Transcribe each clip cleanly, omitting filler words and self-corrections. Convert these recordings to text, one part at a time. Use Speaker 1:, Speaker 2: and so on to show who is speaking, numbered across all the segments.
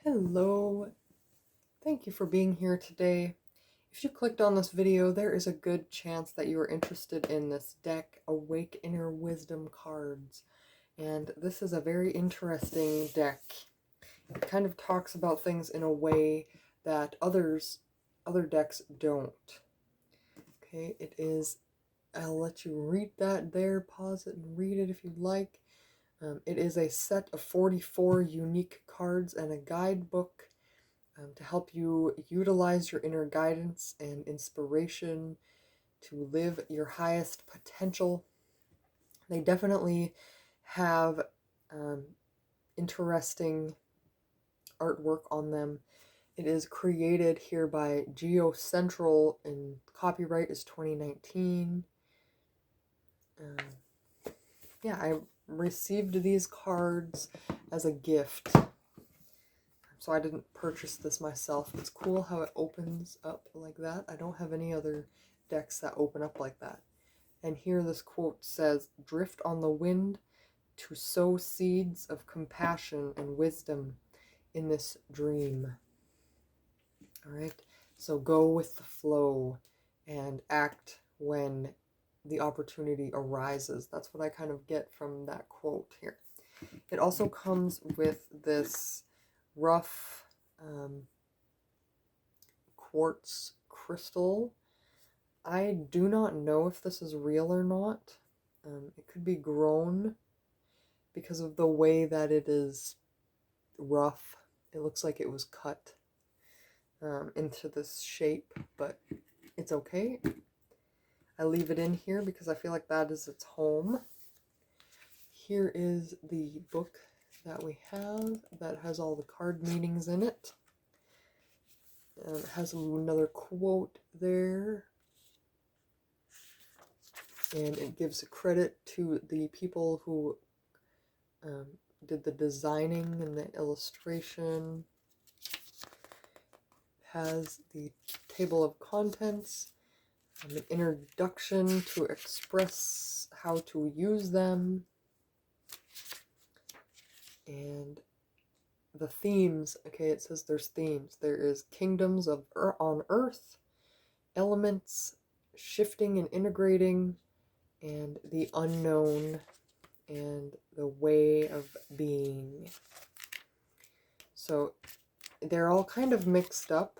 Speaker 1: Hello, thank you for being here today. If you clicked on this video, there is a good chance that you are interested in this deck, Awake Inner Wisdom cards. And this is a very interesting deck. It kind of talks about things in a way that other decks don't. Okay, it is, I'll let you read that there, pause it and read it if you'd like. It is a set of 44 unique cards and a guidebook to help you utilize your inner guidance and inspiration to live your highest potential. They definitely have interesting artwork on them. It is created here by Geocentral and copyright is 2019. Yeah, I received these cards as a gift. So I didn't purchase this myself. It's cool how it opens up like that. I don't have any other decks that open up like that. And here this quote says, "Drift on the wind to sow seeds of compassion and wisdom in this dream." All right, so go with the flow and act when the opportunity arises. That's what I kind of get from that quote here. It also comes with this rough quartz crystal. I do not know if this is real or not. It could be grown because of the way that it is rough. It looks like it was cut into this shape, but it's okay. I leave it in here because I feel like that is its home. Here is the book that we have that has all the card meanings in it. It has another quote there. And it gives credit to the people who did the designing and the illustration. Has the table of contents, an introduction to express how to use them, and the themes. Okay, it says there's themes. There is kingdoms of on Earth, elements, shifting and integrating, and the unknown, and the way of being. So they're all kind of mixed up.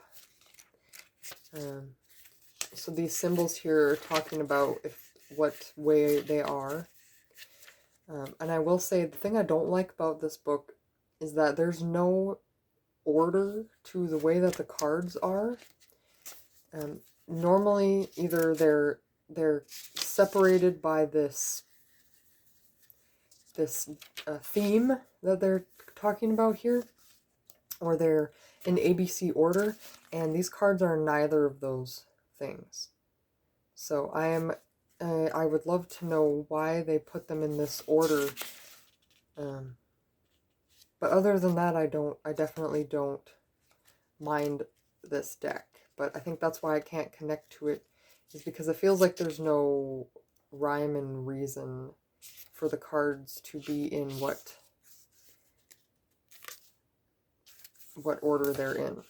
Speaker 1: So these symbols here are talking about what way they are. And I will say the thing I don't like about this book is that there's no order to the way that the cards are. Normally, either they're separated by this theme that they're talking about here, or they're in ABC order, and these cards are neither of those things. So I would love to know why they put them in this order. But other than that, I definitely don't mind this deck. But I think that's why I can't connect to it, is because it feels like there's no rhyme and reason for the cards to be in what order they're in.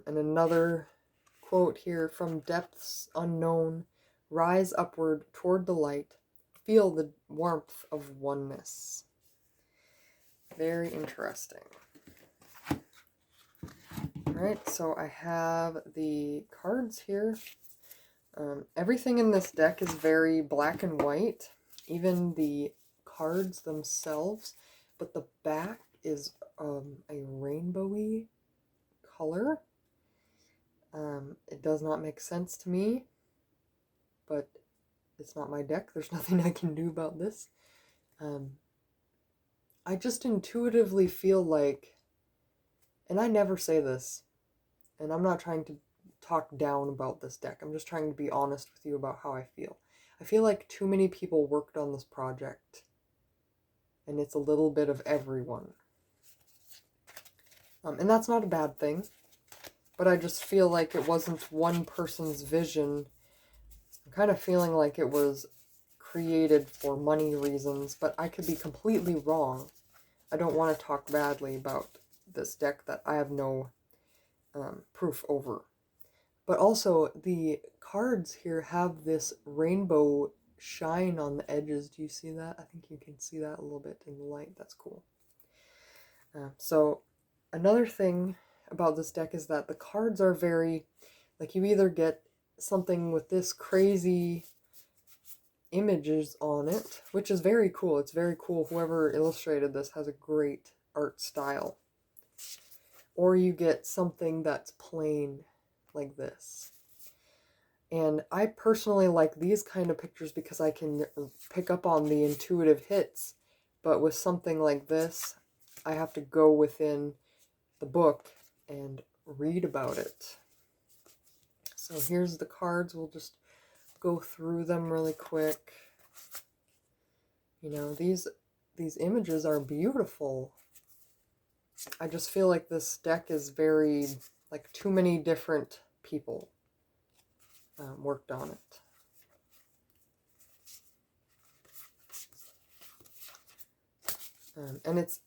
Speaker 1: And another quote here: "From depths unknown, rise upward toward the light, feel the warmth of oneness." Very interesting. Alright, so I have the cards here. Everything in this deck is very black and white, even the cards themselves, but the back is a rainbowy color. It does not make sense to me, but it's not my deck. There's nothing I can do about this. I just intuitively feel like, and I never say this, and I'm not trying to talk down about this deck. I'm just trying to be honest with you about how I feel. I feel like too many people worked on this project, and it's a little bit of everyone. And that's not a bad thing, but I just feel like it wasn't one person's vision. I'm kind of feeling like it was created for money reasons, but I could be completely wrong. I don't want to talk badly about this deck that I have no proof over. But also, the cards here have this rainbow shine on the edges. Do you see that? I think you can see that a little bit in the light. That's cool. So another thing about this deck is that the cards are very, like, you either get something with this crazy images on it, which is very cool. It's very cool. Whoever illustrated this has a great art style. Or you get something that's plain, like this. And I personally like these kind of pictures because I can pick up on the intuitive hits. But with something like this, I have to go within the book and read about it. So here's the cards. We'll just go through them really quick. You know, these images are beautiful. I just feel like this deck is very, like, too many different people worked on it. And it's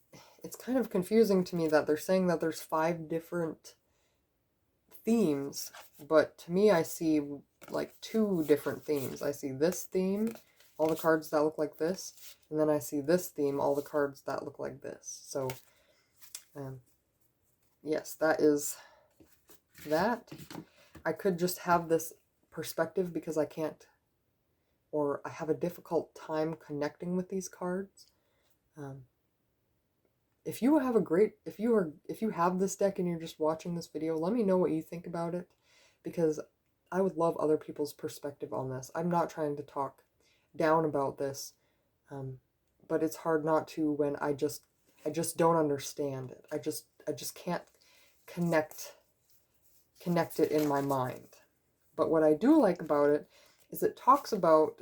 Speaker 1: kind of confusing to me that they're saying that there's 5 different themes, but to me I see like 2 different themes. I see this theme, all the cards that look like this, and then I see this theme, all the cards that look like this. So yes, that is that. I could just have this perspective because I can't, or I have a difficult time connecting with these cards. If you have if you have this deck and you're just watching this video, let me know what you think about it, because I would love other people's perspective on this. I'm not trying to talk down about this, but it's hard not to when I just don't understand it. I just can't connect it in my mind. But what I do like about it is it talks about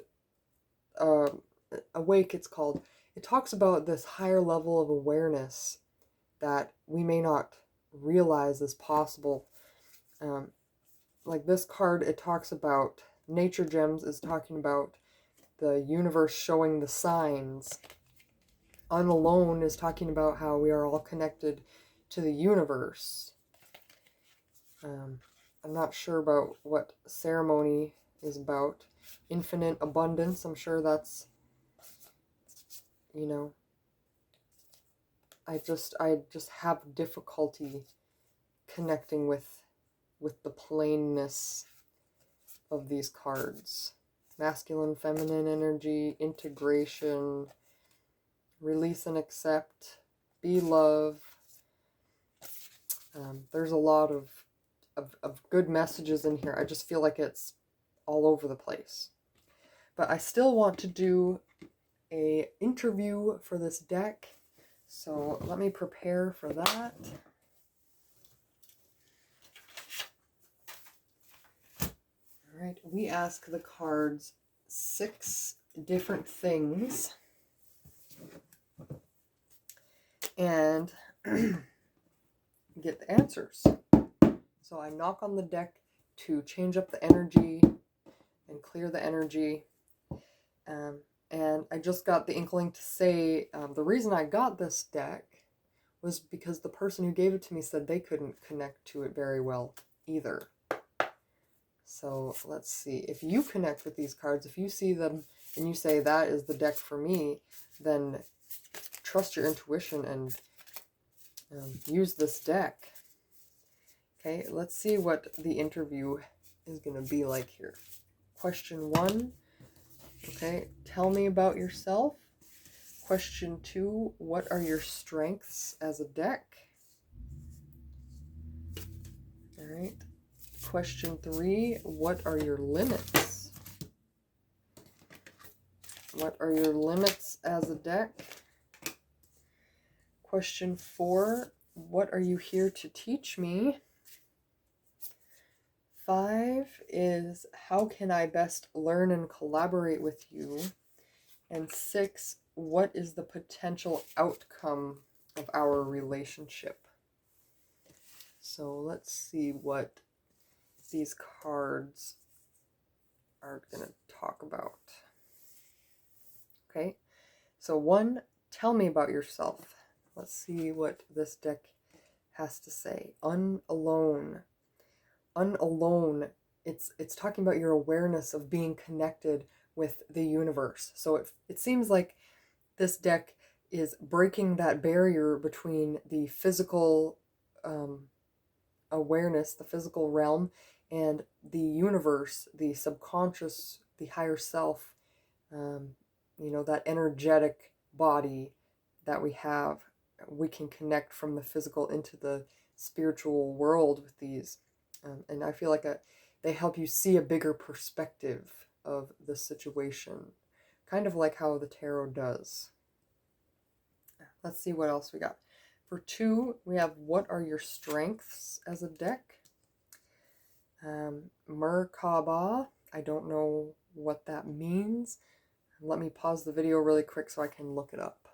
Speaker 1: awake, it's called. It talks about this higher level of awareness that we may not realize is possible. Like this card, it talks about nature gems, is talking about the universe showing the signs. Unalone is talking about how we are all connected to the universe. I'm not sure about what ceremony is about. Infinite abundance, I'm sure that's, you know, I just have difficulty connecting with the plainness of these cards. Masculine, feminine energy, integration, release and accept, be love. There's a lot of good messages in here. I just feel like it's all over the place. But I still want to do an interview for this deck. So let me prepare for that. All right, we ask the cards 6 different things. And get the answers. So I knock on the deck to change up the energy and clear the energy. And I just got the inkling to say the reason I got this deck was because the person who gave it to me said they couldn't connect to it very well either. So let's see. If you connect with these cards, if you see them and you say that is the deck for me, then trust your intuition and use this deck. Okay, let's see what the interview is going to be like here. Question 1. Okay, tell me about yourself. Question 2, what are your strengths as a deck? All right. Question 3, what are your limits? What are your limits as a deck? Question 4, what are you here to teach me? 5 is, how can I best learn and collaborate with you? And 6, what is the potential outcome of our relationship? So let's see what these cards are going to talk about. Okay, so 1, tell me about yourself. Let's see what this deck has to say. Unalone. Unalone. It's talking about your awareness of being connected with the universe. So it seems like this deck is breaking that barrier between the physical awareness, the physical realm, and the universe, the subconscious, the higher self, that energetic body that we have. We can connect from the physical into the spiritual world with these. And I feel like they help you see a bigger perspective of the situation, kind of like how the tarot does. Let's see what else we got. For 2, we have what are your strengths as a deck? Merkaba. I don't know what that means. Let me pause the video really quick so I can look it up.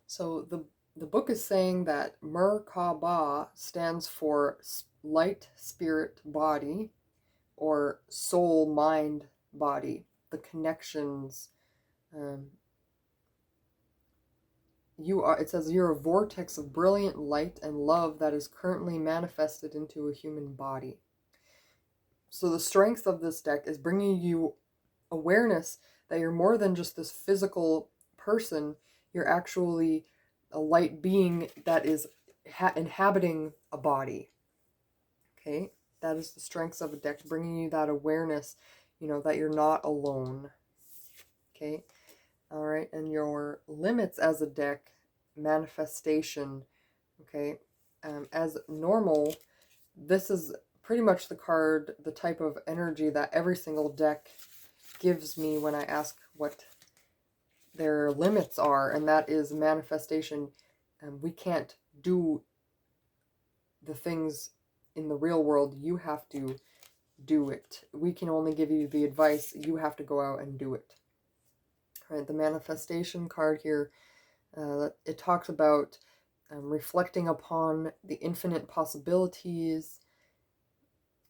Speaker 1: So the book is saying that Merkaba stands for light, spirit, body, or soul, mind, body. The connections. It says you're a vortex of brilliant light and love that is currently manifested into a human body. So the strength of this deck is bringing you awareness that you're more than just this physical person. You're actually a light being that is inhabiting a body. Okay, that is the strengths of a deck, bringing you that awareness, that you're not alone. Okay, all right, and your limits as a deck, manifestation. Okay, as normal, this is pretty much the type of energy that every single deck gives me when I ask what their limits are, and that is manifestation. We can't do the things in the real world. You have to do it. We can only give you the advice. You have to go out and do it. All right, the manifestation card here, it talks about reflecting upon the infinite possibilities,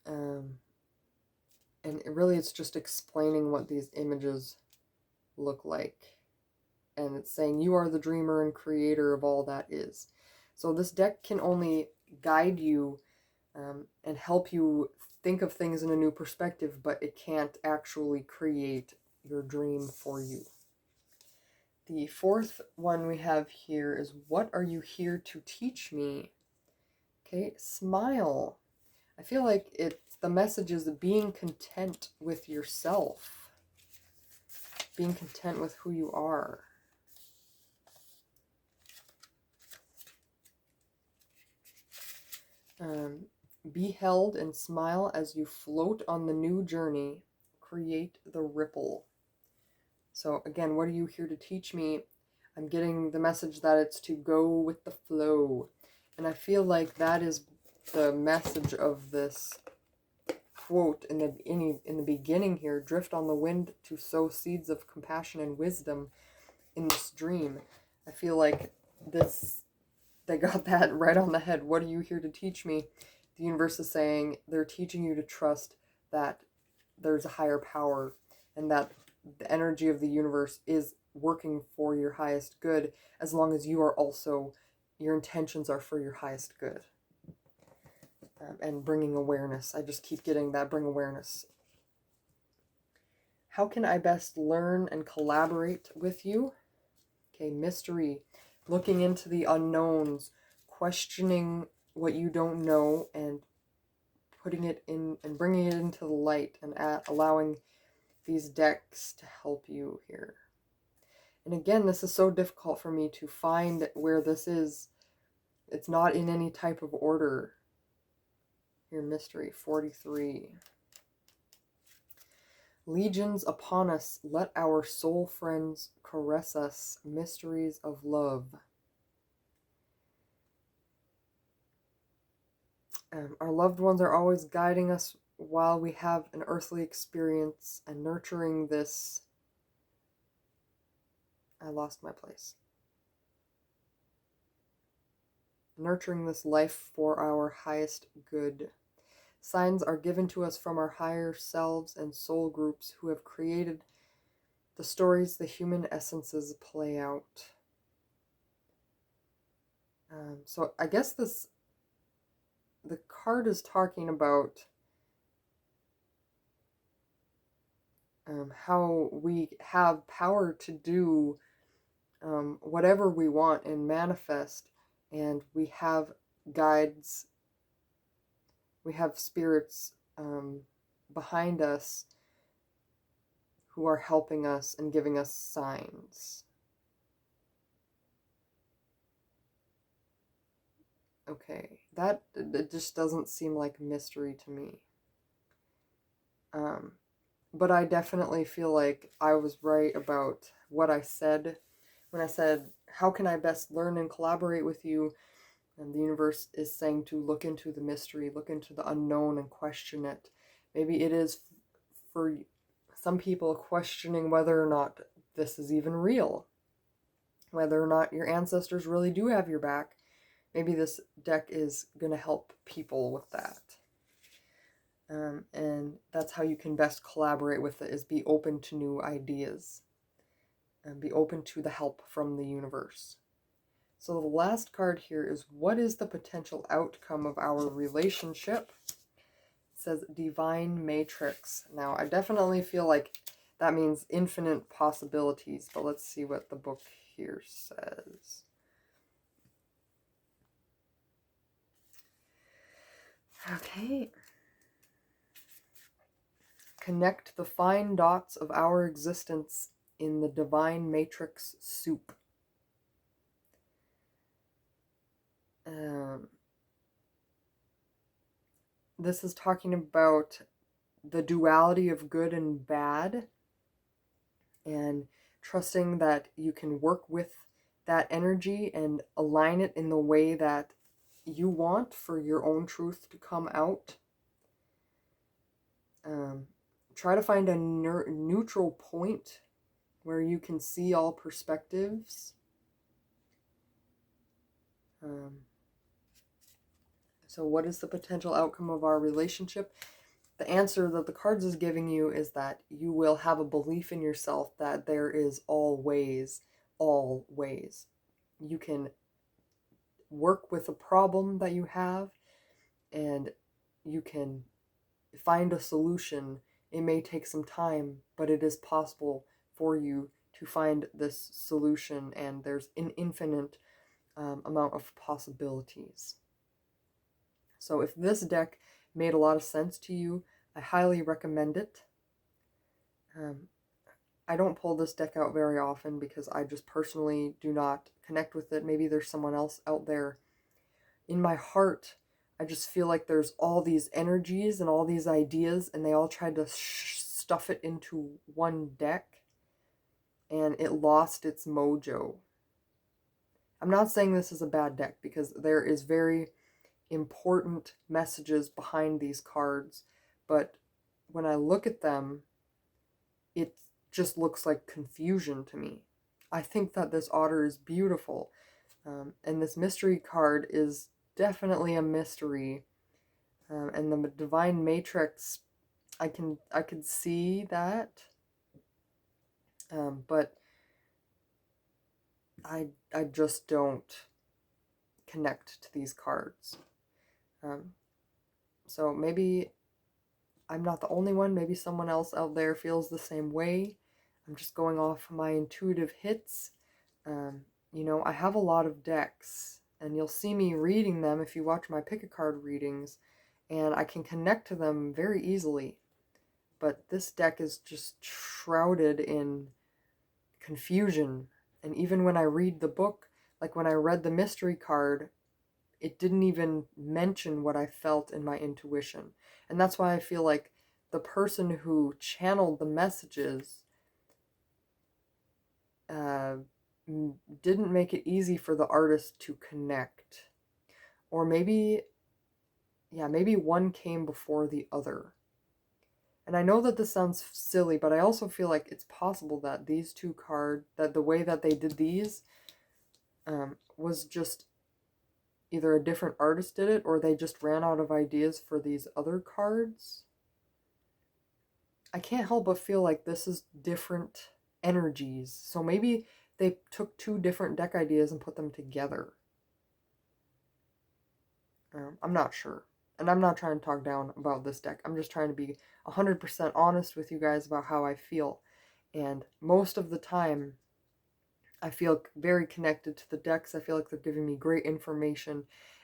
Speaker 1: and it's just explaining what these images look like. And it's saying you are the dreamer and creator of all that is. So this deck can only guide you and help you think of things in a new perspective, but it can't actually create your dream for you. The 4th one we have here is, what are you here to teach me? Okay, smile. I feel like the message is being content with yourself, being content with who you are. Be held and smile as you float on the new journey. Create the ripple. So again, what are you here to teach me? I'm getting the message that it's to go with the flow. And I feel like that is the message of this quote in the beginning here. Drift on the wind to sow seeds of compassion and wisdom in this dream. I feel like they got that right on the head. What are you here to teach me? The universe is saying they're teaching you to trust that there's a higher power and that the energy of the universe is working for your highest good, as long as your intentions are for your highest good. And bringing awareness. I just keep getting that, bring awareness. How can I best learn and collaborate with you? Okay, mystery. Looking into the unknowns, questioning what you don't know, and putting it in and bringing it into the light, and allowing these decks to help you here. And again, this is so difficult for me to find where this is. It's not in any type of order. Here, mystery 43. Legions upon us, let our soul friends caress us, mysteries of love. Our loved ones are always guiding us while we have an earthly experience and nurturing this. I lost my place. Nurturing this life for our highest good. Signs are given to us from our higher selves and soul groups who have created the stories the human essences play out. So I guess the card is talking about how we have power to do whatever we want and manifest, and we have guides, we have spirits behind us who are helping us and giving us signs. Okay, that it just doesn't seem like mystery to me. But I definitely feel like I was right about what I said when I said, how can I best learn and collaborate with you? And the universe is saying to look into the mystery, look into the unknown and question it. Maybe it is for some people questioning whether or not this is even real, whether or not your ancestors really do have your back. Maybe this deck is going to help people with that. And that's how you can best collaborate with it, is be open to new ideas and be open to the help from the universe. So the last card here is, what is the potential outcome of our relationship? It says Divine Matrix. Now, I definitely feel like that means infinite possibilities, but let's see what the book here says. Okay. Connect the fine dots of our existence in the divine matrix soup. This is talking about the duality of good and bad, and trusting that you can work with that energy and align it in the way that you want for your own truth to come out. Try to find a neutral point where you can see all perspectives. So what is the potential outcome of our relationship? The answer that the cards is giving you is that you will have a belief in yourself that there is always. You can work with a problem that you have, and you can find a solution. It may take some time, but it is possible for you to find this solution, and there's an infinite amount of possibilities. So if this deck made a lot of sense to you, I highly recommend it. I don't pull this deck out very often because I just personally do not connect with it. Maybe there's someone else out there. In my heart, I just feel like there's all these energies and all these ideas, and they all tried to stuff it into one deck, and it lost its mojo. I'm not saying this is a bad deck, because there is very important messages behind these cards, but when I look at them, it just looks like confusion to me. I think that this otter is beautiful, and this mystery card is definitely a mystery, and the divine matrix, I could see that, but I just don't connect to these cards. So maybe I'm not the only one. Maybe someone else out there feels the same way. I'm just going off my intuitive hits. You know, I have a lot of decks, and you'll see me reading them if you watch my pick-a-card readings, and I can connect to them very easily. But this deck is just shrouded in confusion. And even when I read the book, like when I read the mystery card, it didn't even mention what I felt in my intuition. And that's why I feel like the person who channeled the messages didn't make it easy for the artist to connect. Or maybe one came before the other. And I know that this sounds silly, but I also feel like it's possible that these two cards, that the way that they did these was just either a different artist did it, or they just ran out of ideas for these other cards. I can't help but feel like this is different energies. So maybe they took two different deck ideas and put them together. I'm not sure. And I'm not trying to talk down about this deck. I'm just trying to be 100% honest with you guys about how I feel. And most of the time, I feel very connected to the decks. I feel like they're giving me great information.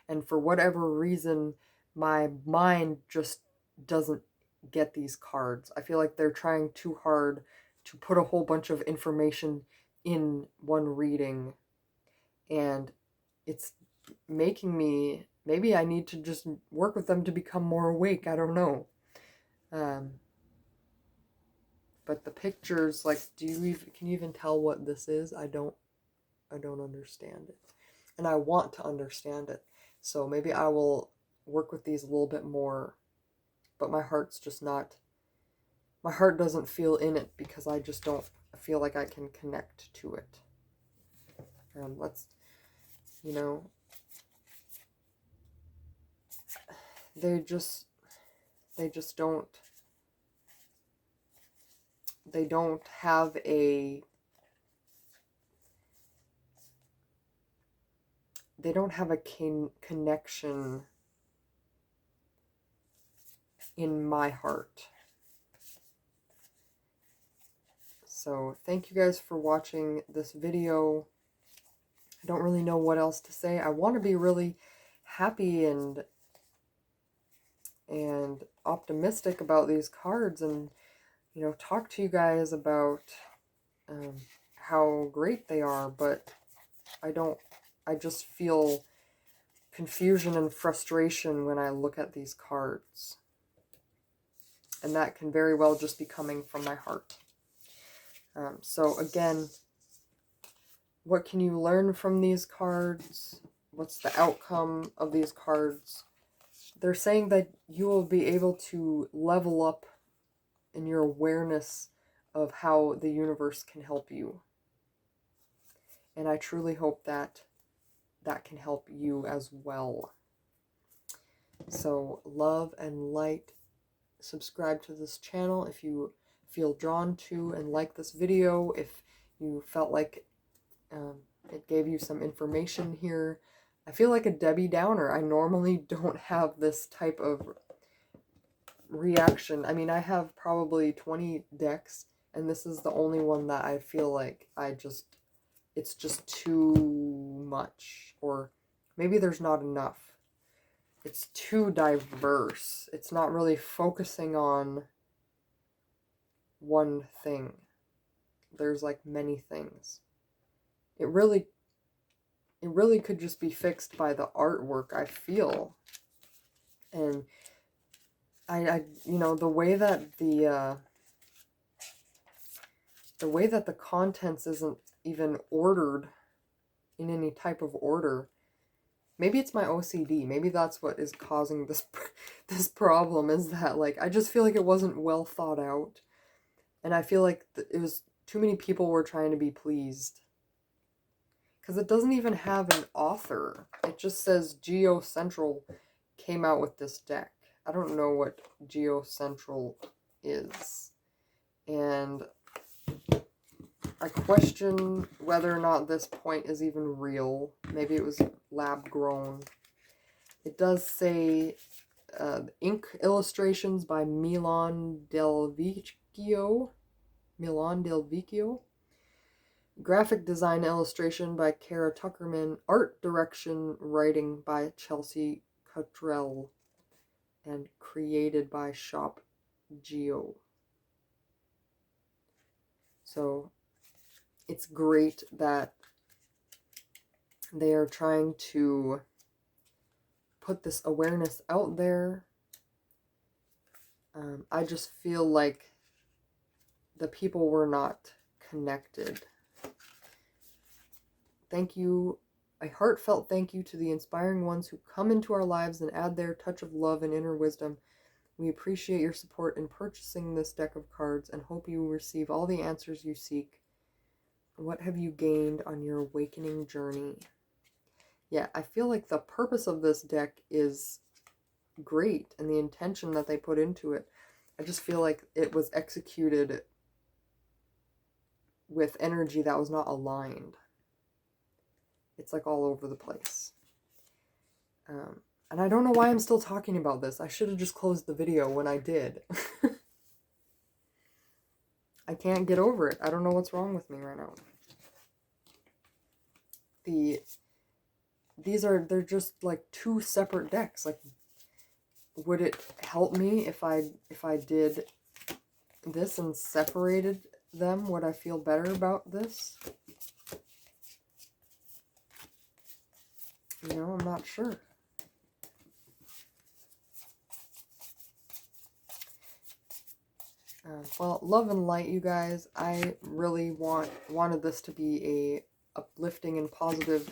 Speaker 1: And for whatever reason, my mind just doesn't get these cards. I feel like they're trying too hard to put a whole bunch of information in one reading. And it's making me, maybe I need to just work with them to become more awake. I don't know. But the pictures, like, can you even tell what this is? I don't understand it. And I want to understand it. So maybe I will work with these a little bit more, but my heart's just not, my heart doesn't feel in it because I just don't feel like I can connect to it. Let's, you know, they just don't, they don't have a, connection in my heart. So thank you guys for watching this video. I don't really know what else to say. I want to be really happy and optimistic about these cards, and you know, talk to you guys about how great they are, but I just feel confusion and frustration when I look at these cards, and that can very well just be coming from my heart. So again, what can you learn from these cards? What's the outcome of these cards? They're saying that you will be able to level up in your awareness of how the universe can help you. And I truly hope that that can help you as well. So love and light. Subscribe to this channel if you feel drawn to, and like this video if you felt like it gave you some information here. I feel like a Debbie Downer. I normally don't have this type of reaction. I mean, I have probably 20 decks, and this is the only one that I feel like it's just too much, or maybe there's not enough. It's too diverse. It's not really focusing on one thing. There's like many things. It really could just be fixed by the artwork, I feel. And I you know, the way that the contents isn't even ordered in any type of order. Maybe it's my OCD. Maybe that's what is causing this problem, is that, like, I just feel like it wasn't well thought out. And I feel like it was too many people were trying to be pleased. Because it doesn't even have an author. It just says Geocentral came out with this deck. I don't know what Geocentral is. And I question whether or not this point is even real. Maybe it was lab grown. It does say ink illustrations by Milan Del Vecchio. Graphic design illustration by Kara Tuckerman. Art direction writing by Chelsea Cottrell. And created by Shop Geo. So it's great that they are trying to put this awareness out there. I just feel like the people were not connected. Thank you. A heartfelt thank you to the inspiring ones who come into our lives and add their touch of love and inner wisdom. We appreciate your support in purchasing this deck of cards and hope you receive all the answers you seek. What have you gained on your awakening journey? Yeah, I feel like the purpose of this deck is great, and the intention that they put into it. I just feel like it was executed with energy that was not aligned. It's like all over the place. And I don't know why I'm still talking about this. I should have just closed the video when I did. I can't get over it. I don't know what's wrong with me right now. They're just like two separate decks. Like, would it help me if I did this and separated them? Would I feel better about this? You know, I'm not sure. Well, love and light, you guys. I really wanted this to be a uplifting and positive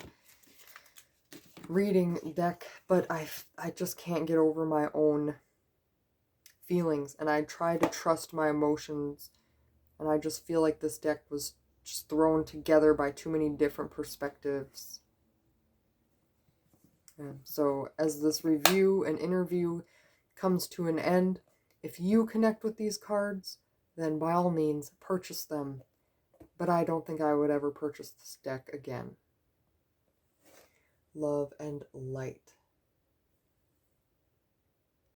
Speaker 1: reading deck, but I just can't get over my own feelings, and I try to trust my emotions, and I just feel like this deck was just thrown together by too many different perspectives. So as this review and interview comes to an end, if you connect with these cards, then by all means purchase them, but I don't think I would ever purchase this deck again. Love and light.